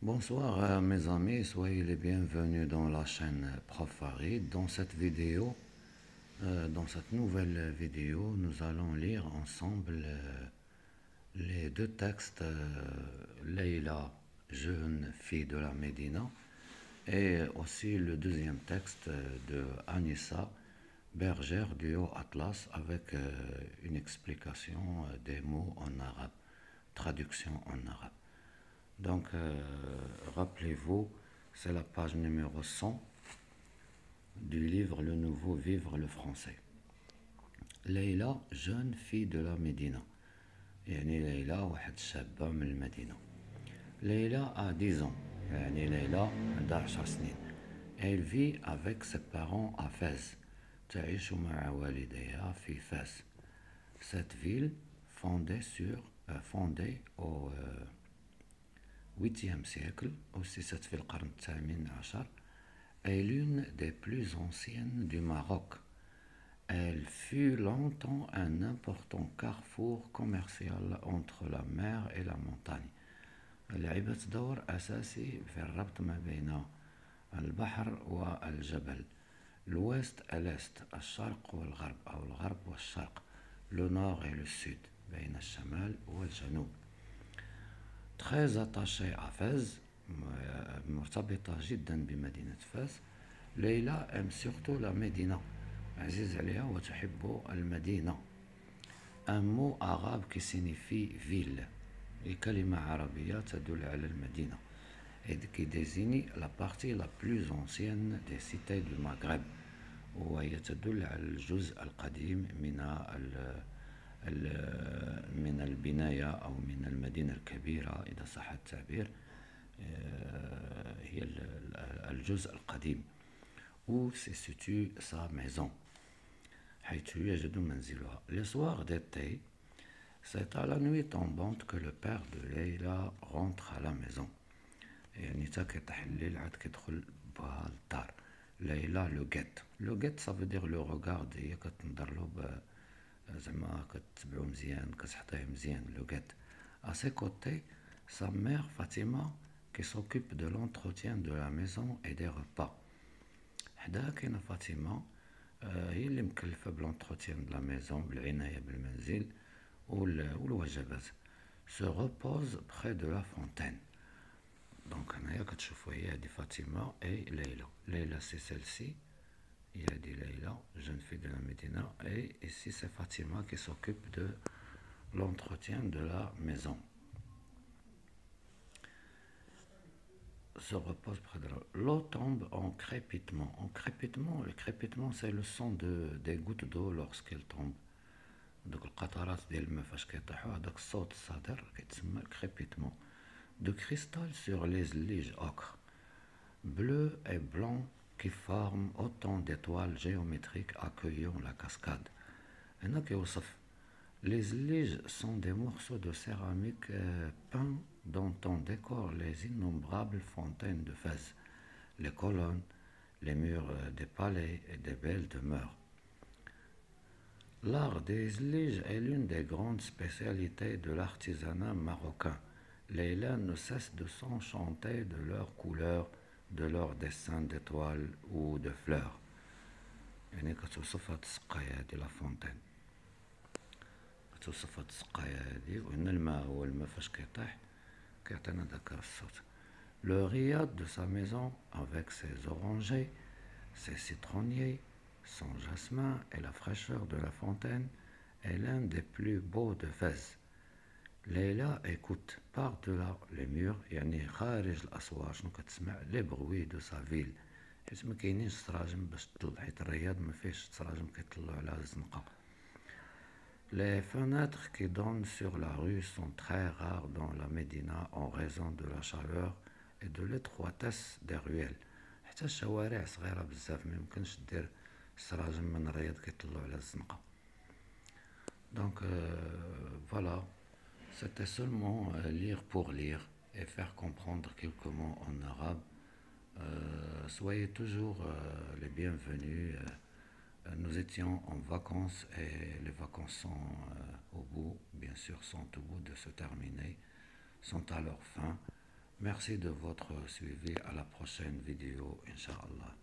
Bonsoir mes amis, soyez les bienvenus dans la chaîne Prof Farid. Dans cette nouvelle vidéo, nous allons lire ensemble les deux textes Leïla, jeune fille de la Médina, et aussi le deuxième texte de Anissa, bergère du Haut Atlas, avec une explication des mots en arabe, traduction en arabe. Donc, rappelez-vous, c'est la page numéro 100 du livre Le Nouveau Vivre le Français. Leïla, jeune fille de la Médina. يعني ليلى واحد شابة من المدينة. Leïla a 10 ans. يعني ليلى عندها 10 سنين. Elle vit avec ses parents à Fès. تعيش مع والديها في فاس. Cette ville, fondée au 8e siècle, أسست في القرن الثامن عشر, est l'une des plus anciennes du Maroc. Elle fut longtemps un important carrefour commercial entre la mer et la montagne. لعبت دور أساسي في الربط ما بين البحر والجبل. L'ouest et l'est, الشرق والغرب أو الغرب والشرق. Le nord et le sud, بين الشمال والجنوب. Très attachée à Fès, مرتبطة جدا بمدينة فاس. ليلى aime surtout la Médina. عزيز عليها وتحب المدينة. Un mot arabe qui signifie ville. كلمة عربية تدل على المدينة. Et qui désigne la partie la plus ancienne des cités du Maghreb. وهي تدل على الجزء القديم من البناية أو من المدينة الكبيرة إذا صح التعبير. هي الجزء القديم. Où se situe sa maison. حيث يوجد منزلها. Le soir d'été, c'est à la nuit tombante que le père de Leïla rentre à la maison. يعني تا كيطيح الليل عاد كيدخل بها للدار. ليلى لو غيت. لو غيت ça veut dire le regarde. هي كتنظر له زعما كتبعو مزيان كتحطيه مزيان لو غيت. À ses côtés, sa mère Fatima qui s'occupe de l'entretien de la maison et des repas. حداها كاينه فاطمه هي اللي مكلفه بلونتروتيان دو لا ميزون بالعنايه بالمنزل والوجبات. Se repose près de la fontaine. Donc هنايا كتشوفوا هي هادي فاطمه اي ليلى. ليلى سي celle-ci. Il y a dit Leïla, jeune fille de la Médina, et ici c'est Fatima qui s'occupe de l'entretien de la maison. Se repose près de l'eau tombe en crépitement. En crépitement, le crépitement c'est le son des gouttes d'eau lorsqu'elles tombent. دوك القطرات ديال الماء فاش كيطيحوا هذاك الصوت الصادر كيتسمى crépitement. De cristal sur les liges ocre, bleu et blanc qui forment autant d'étoiles géométriques accueillant la cascade. هنا كيوصف les liges sont des morceaux de céramique peints dont on décore les innombrables fontaines de Fès, les colonnes, les murs des palais et des belles demeures. L'art des liges est l'une des grandes spécialités de l'artisanat marocain. Leïla ne cesse de s'enchanter de leurs couleurs, de leurs dessins d'étoiles ou de fleurs. يعني كتوصف هاد السقاية هادي لا فونتين. كتوصف هاد السقاية هادي وهنا الماء هو الماء فاش كيطيح كيعطينا داك الصوت. Le riad de sa maison avec ses orangers, ses citronniers, son jasmin et la fraîcheur de la fontaine est l'un des plus beaux de Fès. Leïla écoute par-delà les murs يعني خارج الأسوار شنو كتسمع les bruits de sa ville. حيت مكاينينش السراجم باش تطل حيت الرياض مفيهش السراجم كيطلعو على الزنقة. Les fenêtres qui donnent sur la rue sont très rares dans la Médina en raison de la chaleur et de l'étroitesse des ruelles. حتى الشوارع صغيرة بزاف ميمكنش دير السراجم من الرياض كيطلعو على الزنقة. Donc voilà, c'était seulement lire pour lire et faire comprendre quelques mots en arabe. Soyez toujours les bienvenus. Nous étions en vacances et les vacances sont au bout, bien sûr, sont au bout de se terminer, sont à leur fin. Merci de votre suivi. À la prochaine vidéo, Inch'Allah.